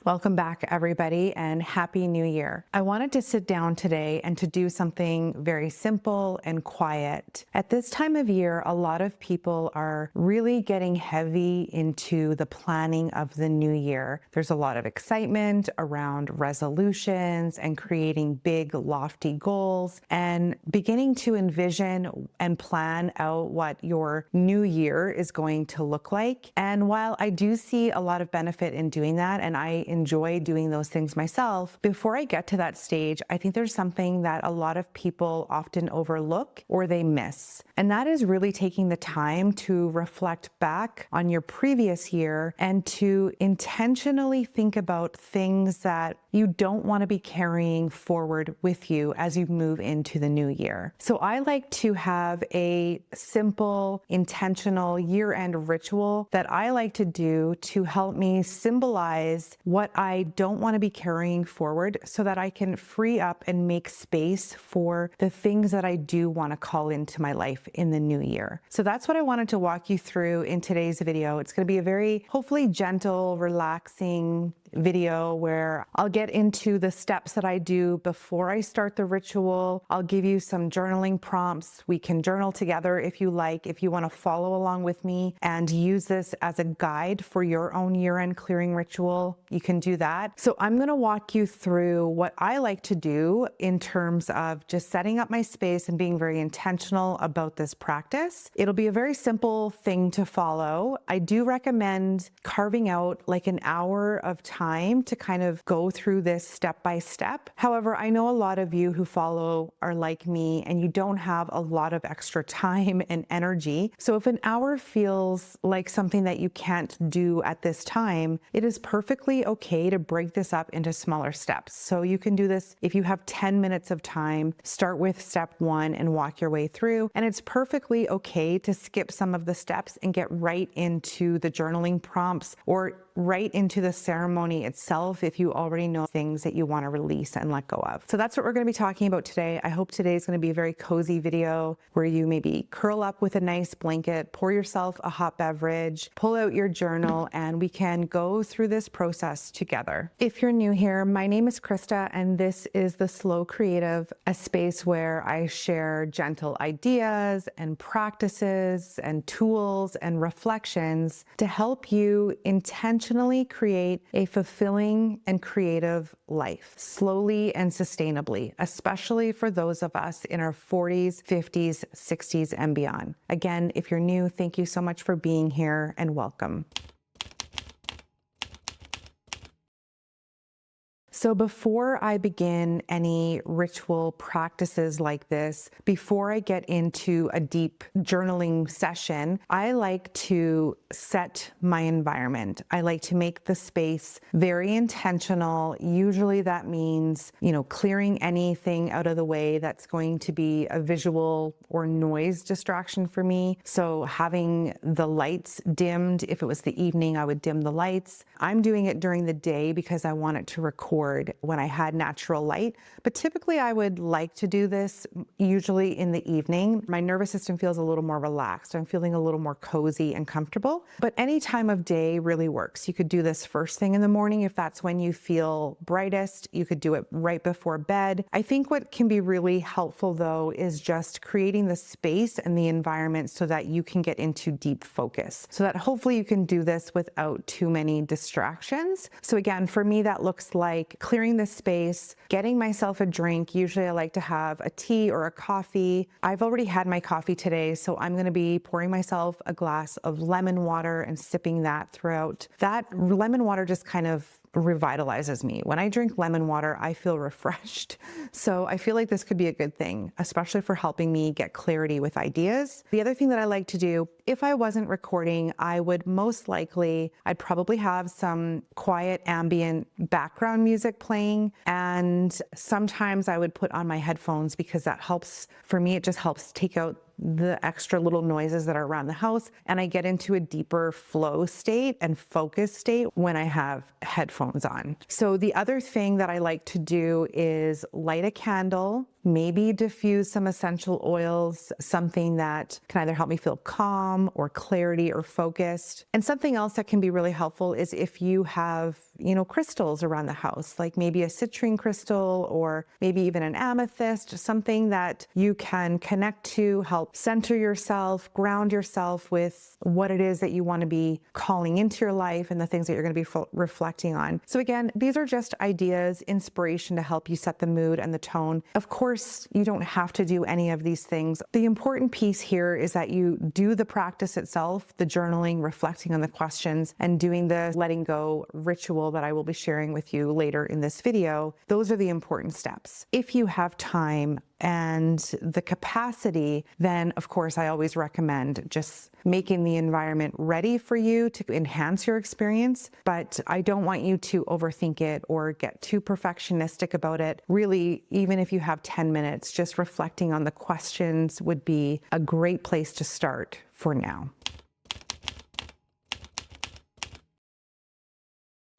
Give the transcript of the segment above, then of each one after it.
Welcome back, everybody, and Happy New Year. I wanted to sit down today and to do something very simple and quiet. At this time of year, a lot of people are really getting heavy into the planning of the new year. There's a lot of excitement around resolutions and creating big, lofty goals and beginning to envision and plan out what your new year is going to look like. And while I do see a lot of benefit in doing that, and I enjoy doing those things myself, before I get to that stage, I think there's something that a lot of people often overlook or they miss. And that is really taking the time to reflect back on your previous year and to intentionally think about things that you don't want to be carrying forward with you as you move into the new year. So I like to have a simple, intentional year-end ritual that I like to do to help me symbolize what I don't want to be carrying forward so that I can free up and make space for the things that I do want to call into my life in the new year. So that's what I wanted to walk you through in today's video. It's going to be a very, hopefully, gentle, relaxing video where I'll get into the steps that I do before I start the ritual. I'll give you some journaling prompts. We can journal together if you like, if you want to follow along with me and use this as a guide for your own year-end clearing ritual. You can do that. So I'm going to walk you through what I like to do in terms of just setting up my space and being very intentional about this practice. It'll be a very simple thing to follow. I do recommend carving out like an hour of time to kind of go through this step by step. However, I know a lot of you who follow are like me and you don't have a lot of extra time and energy. So if an hour feels like something that you can't do at this time, it is perfectly okay to break this up into smaller steps. So you can do this if you have 10 minutes of time, start with step 1 and walk your way through. And it's perfectly okay to skip some of the steps and get right into the journaling prompts or right into the ceremony itself if you already know things that you want to release and let go of. So that's what we're going to be talking about today. I hope today is going to be a very cozy video where you maybe curl up with a nice blanket, pour yourself a hot beverage, pull out your journal, and we can go through this process together. If you're new here, my name is Krista, and this is The Slow Creative, a space where I share gentle ideas and practices and tools and reflections to help you intentionally create a fulfilling and creative life, slowly and sustainably, especially for those of us in our 40s, 50s, 60s, and beyond. Again, if you're new, thank you so much for being here and welcome. So before I begin any ritual practices like this, before I get into a deep journaling session, I like to set my environment. I like to make the space very intentional. Usually that means, clearing anything out of the way that's going to be a visual or noise distraction for me. So having the lights dimmed, if it was the evening, I would dim the lights. I'm doing it during the day because I want it to record when I had natural light, but typically I would like to do this usually in the evening. My nervous system feels a little more relaxed. I'm feeling a little more cozy and comfortable, but any time of day really works. You could do this first thing in the morning if that's when you feel brightest. You could do it right before bed. I think what can be really helpful though is just creating the space and the environment so that you can get into deep focus, so that hopefully you can do this without too many distractions. So again, for me, that looks like clearing the space, getting myself a drink. Usually I like to have a tea or a coffee. I've already had my coffee today, so I'm going to be pouring myself a glass of lemon water and sipping that throughout. That lemon water just kind of revitalizes me. When I drink lemon water, I feel refreshed. So I feel like this could be a good thing, especially for helping me get clarity with ideas. The other thing that I like to do, if I wasn't recording, I'd probably have some quiet ambient background music playing. And sometimes I would put on my headphones because that helps, for me, it just helps take out the extra little noises that are around the house, and I get into a deeper flow state and focus state when I have headphones on. So the other thing that I like to do is light a candle maybe diffuse some essential oils, something that can either help me feel calm or clarity or focused. And something else that can be really helpful is if you have, crystals around the house, like maybe a citrine crystal or maybe even an amethyst, something that you can connect to, help center yourself, ground yourself with what it is that you want to be calling into your life and the things that you're going to be reflecting on. So again, these are just ideas, inspiration to help you set the mood and the tone. Of course, you don't have to do any of these things. The important piece here is that you do the practice itself, the journaling, reflecting on the questions, and doing the letting go ritual that I will be sharing with you later in this video. Those are the important steps. If you have time and the capacity, then of course I always recommend just making the environment ready for you to enhance your experience. But I don't want you to overthink it or get too perfectionistic about it. Really, even if you have 10 minutes, just reflecting on the questions would be a great place to start for now.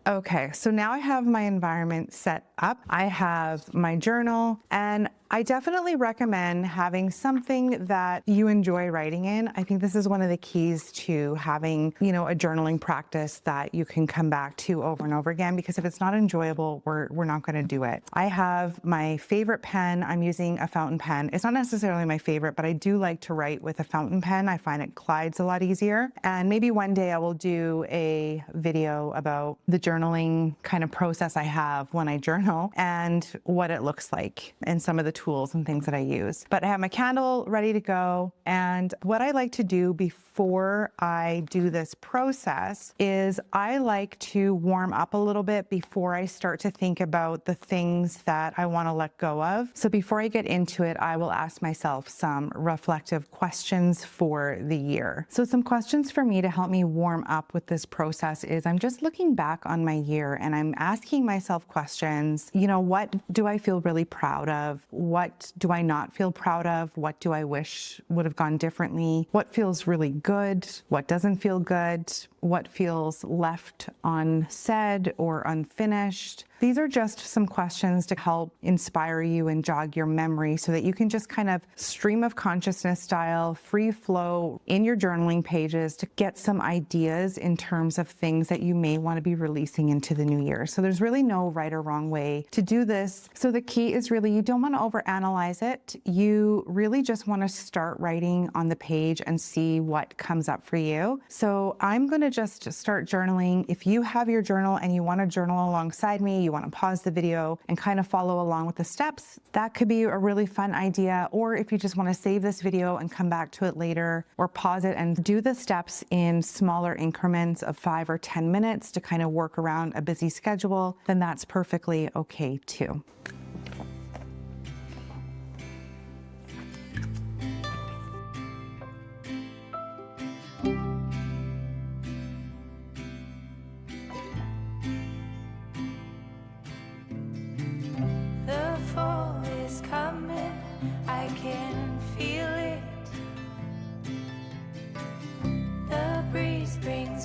Okay, so now I have my environment set up. I have my journal, and I definitely recommend having something that you enjoy writing in. I think this is one of the keys to having, a journaling practice that you can come back to over and over again, because if it's not enjoyable, we're not going to do it. I have my favorite pen. I'm using a fountain pen. It's not necessarily my favorite, but I do like to write with a fountain pen. I find it glides a lot easier. And maybe one day I will do a video about the journaling kind of process I have when I journal and what it looks like and some of the tools and things that I use. But I have my candle ready to go. And what I like to do before I do this process is I like to warm up a little bit before I start to think about the things that I want to let go of. So before I get into it, I will ask myself some reflective questions for the year. So some questions for me to help me warm up with this process is I'm just looking back on my year and I'm asking myself questions. What do I feel really proud of? What do I not feel proud of? What do I wish would have gone differently? What feels really good? What doesn't feel good? What feels left unsaid or unfinished? These are just some questions to help inspire you and jog your memory so that you can just kind of stream of consciousness style, free flow in your journaling pages to get some ideas in terms of things that you may want to be releasing into the new year. So there's really no right or wrong way to do this. So the key is really you don't want to overanalyze it. You really just want to start writing on the page and see what comes up for you. So I'm going to just start journaling. If you have your journal and you want to journal alongside me, you want to pause the video and kind of follow along with the steps, that could be a really fun idea. Or if you just want to save this video and come back to it later, or pause it and do the steps in smaller increments of 5 or 10 minutes to kind of work around a busy schedule, then that's perfectly okay too.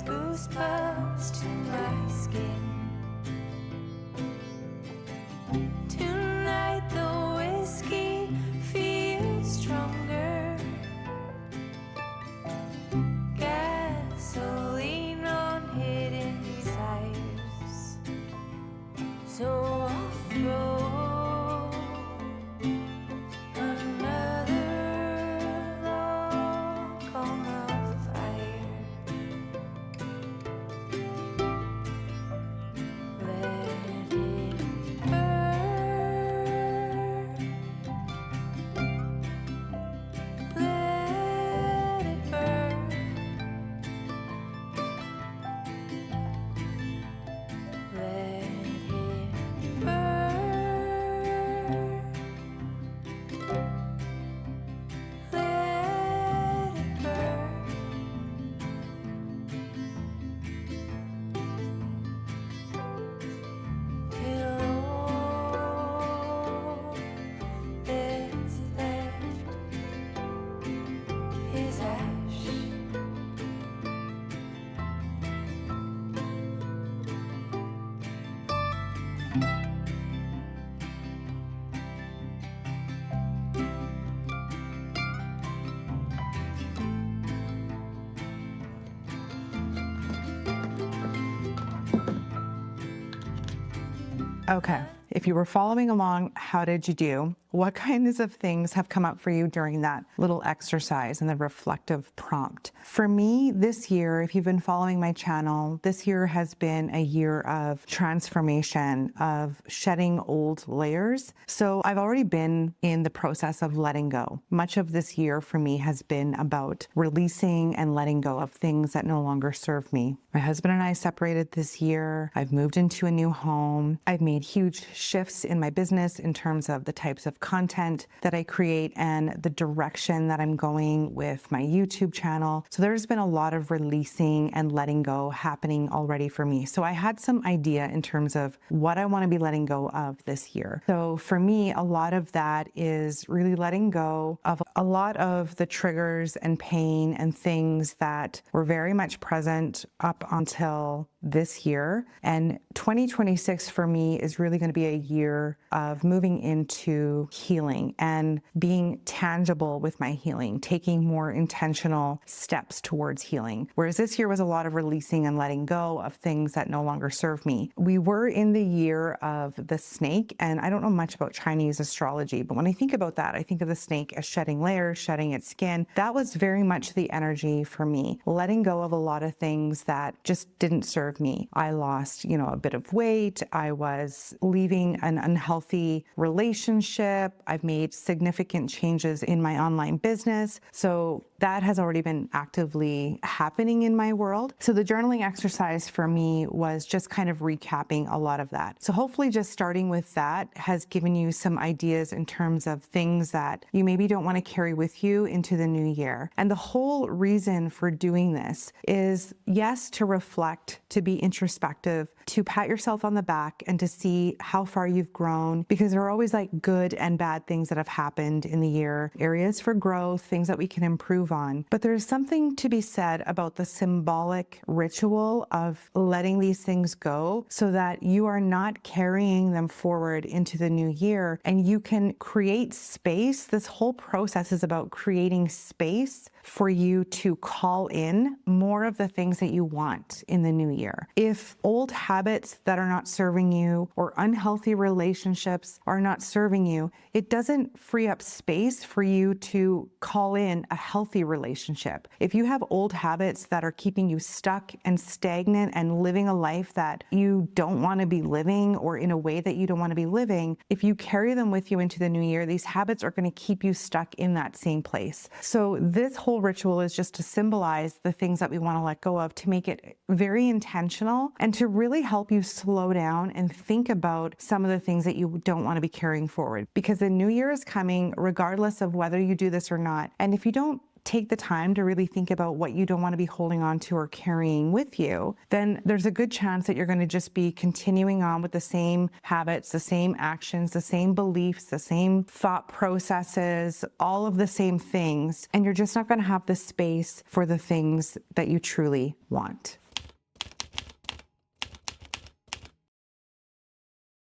Goosebumps to my skin. Tonight the whiskey feels stronger. Gasoline on hidden desires. So I'll throw another log on the fire. Let it burn. Okay, if you were following along, how did you do? What kinds of things have come up for you during that little exercise and the reflective prompt? For me, this year, if you've been following my channel, this year has been a year of transformation, of shedding old layers. So I've already been in the process of letting go. Much of this year for me has been about releasing and letting go of things that no longer serve me. My husband and I separated this year. I've moved into a new home. I've made huge shifts in my business in terms of the types of content that I create and the direction that I'm going with my YouTube channel. So there's been a lot of releasing and letting go happening already for me. So I had some idea in terms of what I want to be letting go of this year. So for me, a lot of that is really letting go of a lot of the triggers and pain and things that were very much present up until this year. And 2026 for me is really going to be a year of moving into healing and being tangible with my healing, taking more intentional steps towards healing. Whereas this year was a lot of releasing and letting go of things that no longer serve me. We were in the year of the snake, and I don't know much about Chinese astrology, but when I think about that, I think of the snake as shedding layers, shedding its skin. That was very much the energy for me, letting go of a lot of things that just didn't serve me. I lost, a bit of weight. I was leaving an unhealthy relationship. I've made significant changes in my online business. So that has already been actively happening in my world. So the journaling exercise for me was just kind of recapping a lot of that. So hopefully just starting with that has given you some ideas in terms of things that you maybe don't want to carry with you into the new year. And the whole reason for doing this is, yes, to reflect, to be introspective, to pat yourself on the back and to see how far you've grown, because there are always like good and bad things that have happened in the year, areas for growth, things that we can improve on. But there's something to be said about the symbolic ritual of letting these things go so that you are not carrying them forward into the new year and you can create space. This whole process is about creating space for you to call in more of the things that you want in the new year. If old habits that are not serving you or unhealthy relationships are not serving you, it doesn't free up space for you to call in a healthy relationship. If you have old habits that are keeping you stuck and stagnant and living a life that you don't want to be living or in a way that you don't want to be living, if you carry them with you into the new year, these habits are going to keep you stuck in that same place. So this whole ritual is just to symbolize the things that we want to let go of, to make it very intentional and to really help you slow down and think about some of the things that you don't want to be carrying forward, because the new year is coming regardless of whether you do this or not. And if you don't take the time to really think about what you don't want to be holding on to or carrying with you, then there's a good chance that you're going to just be continuing on with the same habits, the same actions, the same beliefs, the same thought processes, all of the same things. And you're just not going to have the space for the things that you truly want.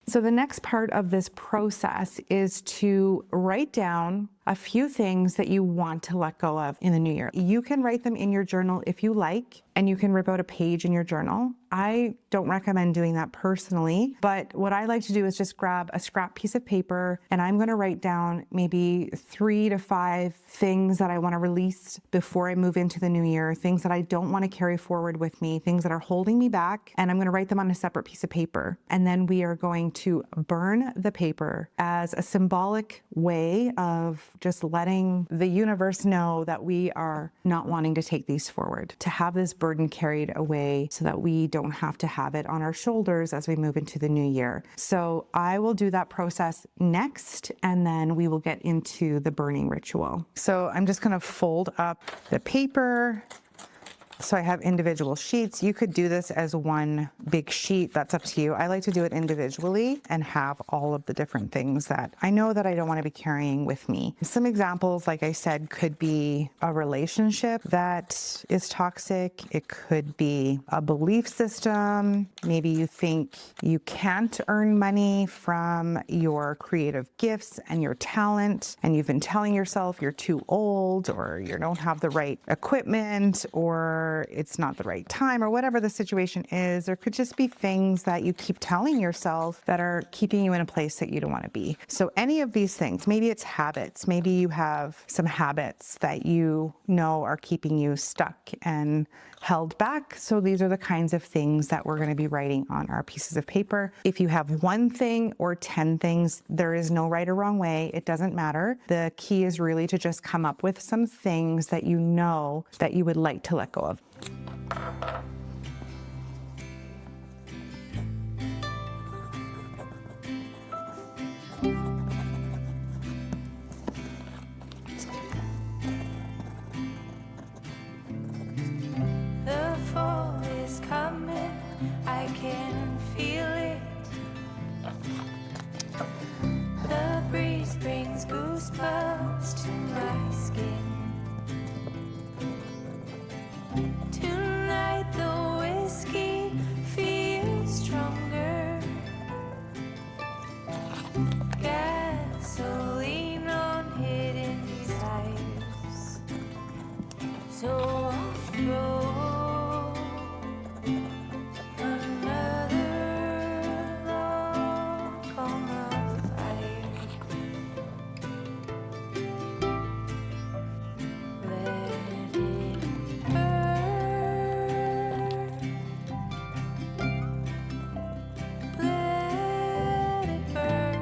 So the next part of this process is to write down a few things that you want to let go of in the new year. You can write them in your journal if you like, and you can rip out a page in your journal. I don't recommend doing that personally, but what I like to do is just grab a scrap piece of paper and I'm going to write down maybe 3 to 5 things that I want to release before I move into the new year, things that I don't want to carry forward with me, things that are holding me back, and I'm going to write them on a separate piece of paper. And then we are going to burn the paper as a symbolic way of just letting the universe know that we are not wanting to take these forward, to have this burden carried away so that we don't have to have it on our shoulders as we move into the new year. So I will do that process next, and then we will get into the burning ritual. So I'm just going to fold up the paper. So I have individual sheets. You could do this as one big sheet. That's up to you. I like to do it individually and have all of the different things that I know that I don't want to be carrying with me. Some examples, like I said, could be a relationship that is toxic. It could be a belief system. Maybe you think you can't earn money from your creative gifts and your talent, and you've been telling yourself you're too old or you don't have the right equipment, or or it's not the right time or whatever the situation is. There could just be things that you keep telling yourself that are keeping you in a place that you don't want to be. So any of these things, maybe it's habits, maybe you have some habits that you know are keeping you stuck and held back. So these are the kinds of things that we're going to be writing on our pieces of paper. If you have one thing or 10 things, there is no right or wrong way. It doesn't matter. The key is really to just come up with some things that you know that you would like to let go of. The fall is coming, I can feel it. The breeze brings goosebumps to my skin. Tonight the whiskey feels stronger. Gasoline on hidden desires. So I'll throw another log on the fire. Let it burn. Let it burn.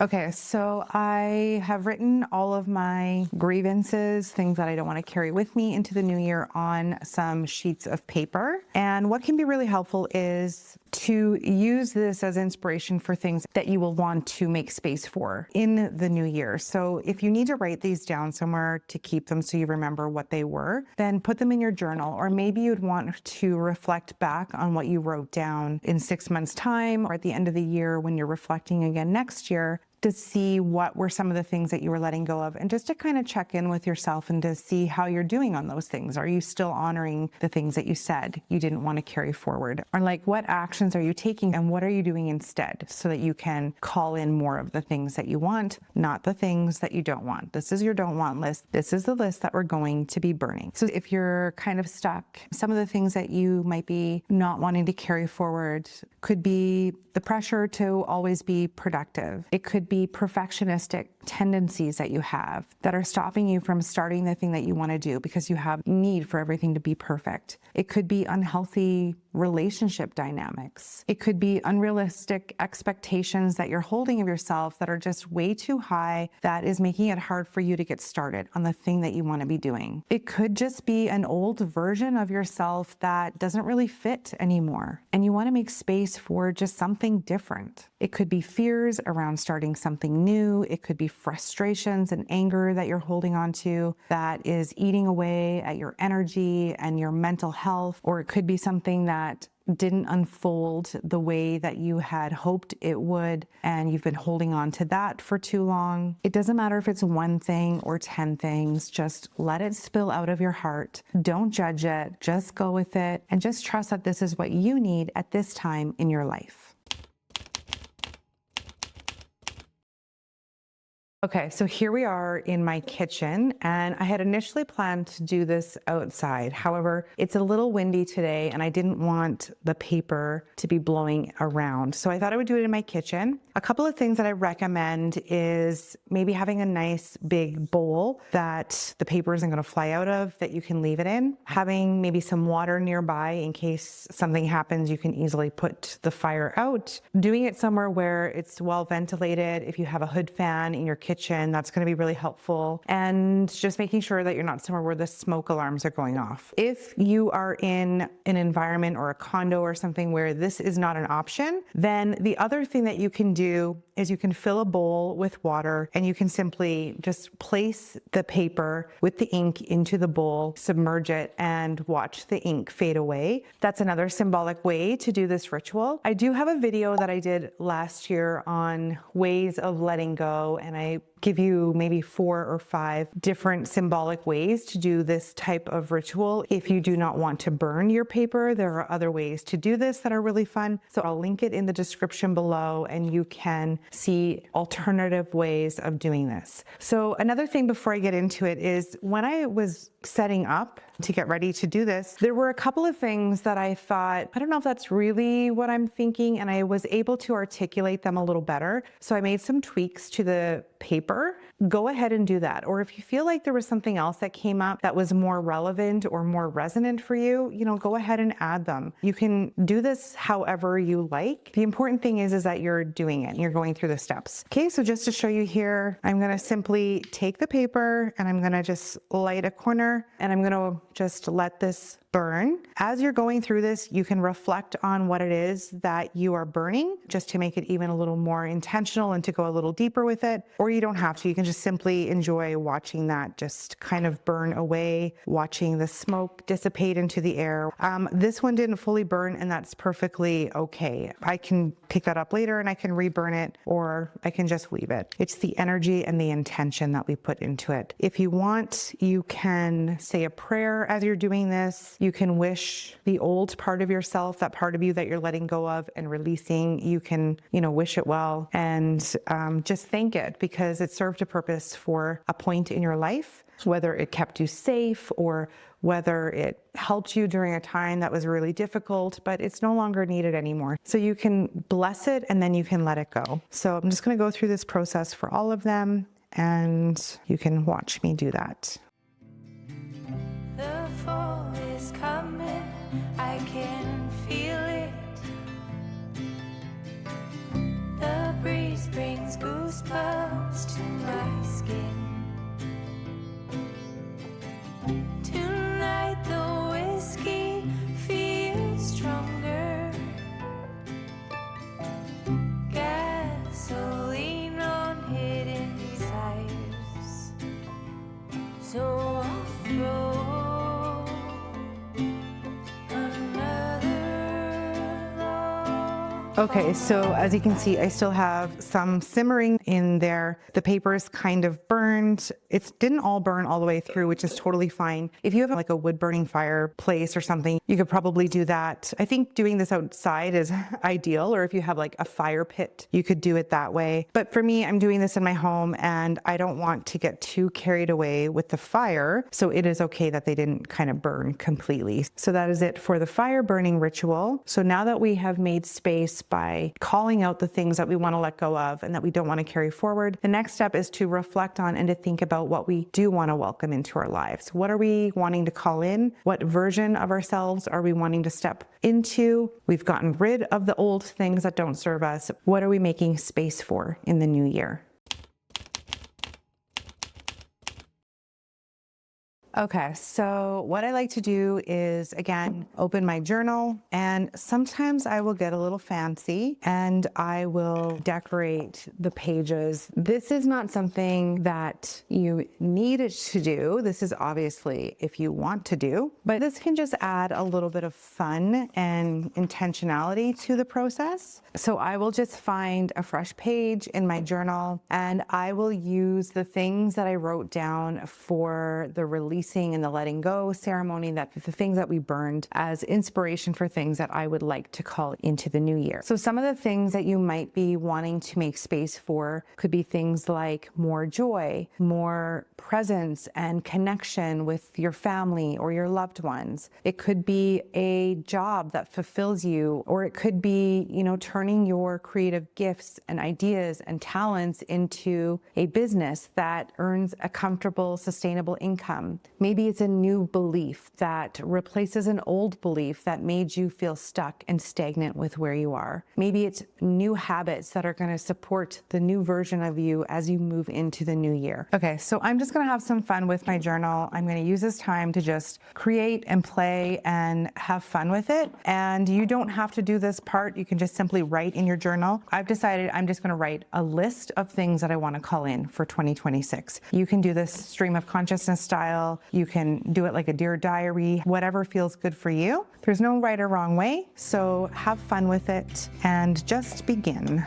Okay, so I have written all of my grievances, things that I don't want to carry with me into the new year on some sheets of paper. And what can be really helpful is to use this as inspiration for things that you will want to make space for in the new year. So if you need to write these down somewhere to keep them so you remember what they were, then put them in your journal. Or maybe you'd want to reflect back on what you wrote down in 6 months' time or at the end of the year when you're reflecting again next year, to see what were some of the things that you were letting go of, and just to kind of check in with yourself and to see how you're doing on those things. Are you still honoring the things that you said you didn't want to carry forward? Or like, what actions are you taking and what are you doing instead, so that you can call in more of the things that you want, not the things that you don't want. This is your don't want list. This is the list that we're going to be burning. So if you're kind of stuck, some of the things that you might be not wanting to carry forward could be the pressure to always be productive. It could be perfectionistic tendencies that you have that are stopping you from starting the thing that you want to do because you have need for everything to be perfect. It could be unhealthy relationship dynamics. It could be unrealistic expectations that you're holding of yourself that are just way too high, that is making it hard for you to get started on the thing that you want to be doing. It could just be an old version of yourself that doesn't really fit anymore, and you want to make space for just something different. It could be fears around starting something new. It could be frustrations and anger that you're holding on to that is eating away at your energy and your mental health. Or it could be something that didn't unfold the way that you had hoped it would, and you've been holding on to that for too long. It doesn't matter if it's one thing or 10 things, just let it spill out of your heart. Don't judge it, just go with it, and just trust that this is what you need at this time in your life. Okay, so here we are in my kitchen, and I had initially planned to do this outside. However, it's a little windy today and I didn't want the paper to be blowing around. So I thought I would do it in my kitchen. A couple of things that I recommend is maybe having a nice big bowl that the paper isn't going to fly out of, that you can leave it in. Having maybe some water nearby in case something happens, you can easily put the fire out. Doing it somewhere where it's well ventilated. If you have a hood fan in your kitchen, that's going to be really helpful. And just making sure that you're not somewhere where the smoke alarms are going off. If you are in an environment or a condo or something where this is not an option, then the other thing that you can do is you can fill a bowl with water and you can simply just place the paper with the ink into the bowl, submerge it, and watch the ink fade away. That's another symbolic way to do this ritual. I do have a video that I did last year on ways of letting go, and I give you maybe 4 or 5 different symbolic ways to do this type of ritual. If you do not want to burn your paper, there are other ways to do this that are really fun. So I'll link it in the description below and you can see alternative ways of doing this. So another thing before I get into it is when I was setting up to get ready to do this, there were a couple of things that I thought, I don't know if that's really what I'm thinking, and I was able to articulate them a little better. So I made some tweaks to the paper. Go ahead and do that. Or if you feel like there was something else that came up that was more relevant or more resonant for you, go ahead and add them. You can do this however you like. The important thing is that you're doing it and you're going through the steps. Okay, so just to show you here, I'm gonna simply take the paper and I'm gonna just light a corner and I'm gonna just let this burn. As you're going through this, you can reflect on what it is that you are burning just to make it even a little more intentional and to go a little deeper with it. Or you don't have to, you can just simply enjoy watching that just kind of burn away, watching the smoke dissipate into the air. This one didn't fully burn and that's perfectly okay. I can pick that up later and I can reburn it or I can just leave it. It's the energy and the intention that we put into it. If you want, you can say a prayer as you're doing this. You can wish the old part of yourself, that part of you that you're letting go of and releasing, you can, wish it well and just thank it because it served a purpose for a point in your life, whether it kept you safe or whether it helped you during a time that was really difficult, but it's no longer needed anymore. So you can bless it and then you can let it go. So I'm just going to go through this process for all of them and you can watch me do that. The fall is coming, I can feel it. The breeze brings goosebumps to my skin. Tonight the whiskey feels stronger. Gasoline on hidden desires. So I'll throw Okay, so as you can see, I still have some simmering in there. The paper is kind of burned. It didn't all burn all the way through, which is totally fine. If you have like a wood burning fireplace or something, you could probably do that. I think doing this outside is ideal, or if you have like a fire pit, you could do it that way. But for me, I'm doing this in my home and I don't want to get too carried away with the fire. So it is okay that they didn't kind of burn completely. So that is it for the fire burning ritual. So now that we have made space by calling out the things that we want to let go of and that we don't want to carry forward, the next step is to reflect on and to think about what we do want to welcome into our lives. What are we wanting to call in? What version of ourselves are we wanting to step into? We've gotten rid of the old things that don't serve us. What are we making space for in the new year? Okay, so what I like to do is, again, open my journal, and sometimes I will get a little fancy and I will decorate the pages. This is not something that you need to do. This is obviously if you want to do, but this can just add a little bit of fun and intentionality to the process. So I will just find a fresh page in my journal and I will use the things that I wrote down for the releasing and the letting go ceremony, that the things that we burned, as inspiration for things that I would like to call into the new year. So some of the things that you might be wanting to make space for could be things like more joy, more presence and connection with your family or your loved ones. It could be a job that fulfills you, or it could be, turning your creative gifts and ideas and talents into a business that earns a comfortable, sustainable income. Maybe it's a new belief that replaces an old belief that made you feel stuck and stagnant with where you are. Maybe it's new habits that are going to support the new version of you as you move into the new year. Okay, so I'm just going to have some fun with my journal. I'm going to use this time to just create and play and have fun with it. And you don't have to do this part. You can just simply write in your journal. I've decided I'm just going to write a list of things that I want to call in for 2026. You can do this stream of consciousness style. You can do it like a Dear Diary, whatever feels good for you. There's no right or wrong way, so have fun with it and just begin.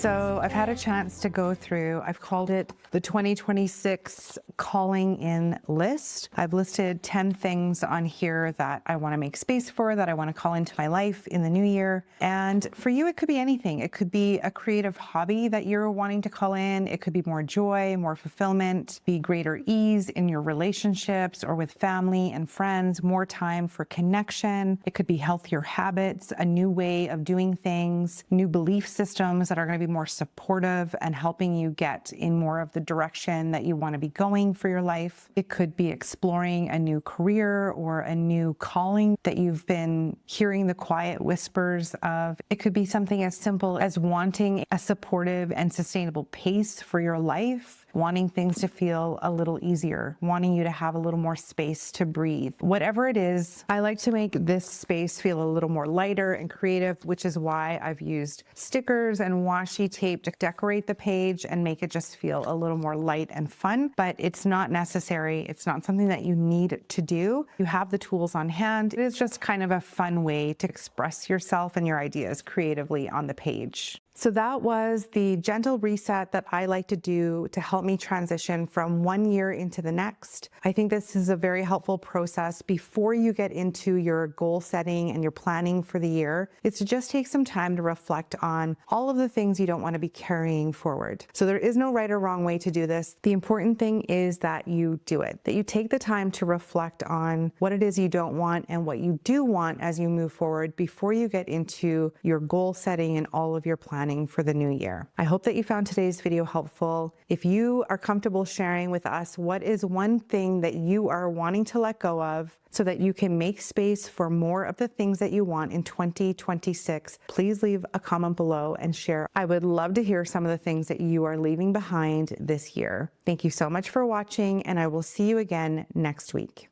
So I've had a chance to go through, I've called it the 2026 calling in list. I've listed 10 things on here that I want to make space for, that I want to call into my life in the new year. And for you, it could be anything. It could be a creative hobby that you're wanting to call in. It could be more joy, more fulfillment, be greater ease in your relationships or with family and friends, more time for connection. It could be healthier habits, a new way of doing things, new belief systems that are going to be more supportive and helping you get in more of the direction that you want to be going for your life. It could be exploring a new career or a new calling that you've been hearing the quiet whispers of. It could be something as simple as wanting a supportive and sustainable pace for your life, wanting things to feel a little easier, wanting you to have a little more space to breathe. Whatever it is, I like to make this space feel a little more lighter and creative, which is why I've used stickers and washi tape to decorate the page and make it just feel a little more light and fun. But it's not necessary. It's not something that you need to do. You have the tools on hand. It is just kind of a fun way to express yourself and your ideas creatively on the page. So that was the gentle reset that I like to do to help me transition from one year into the next. I think this is a very helpful process before you get into your goal setting and your planning for the year. It's to just take some time to reflect on all of the things you don't want to be carrying forward. So there is no right or wrong way to do this. The important thing is that you do it, that you take the time to reflect on what it is you don't want and what you do want as you move forward before you get into your goal setting and all of your planning for the new year. I hope that you found today's video helpful. If you are comfortable sharing with us what is one thing that you are wanting to let go of so that you can make space for more of the things that you want in 2026, please leave a comment below and share. I would love to hear some of the things that you are leaving behind this year. Thank you so much for watching, and I will see you again next week.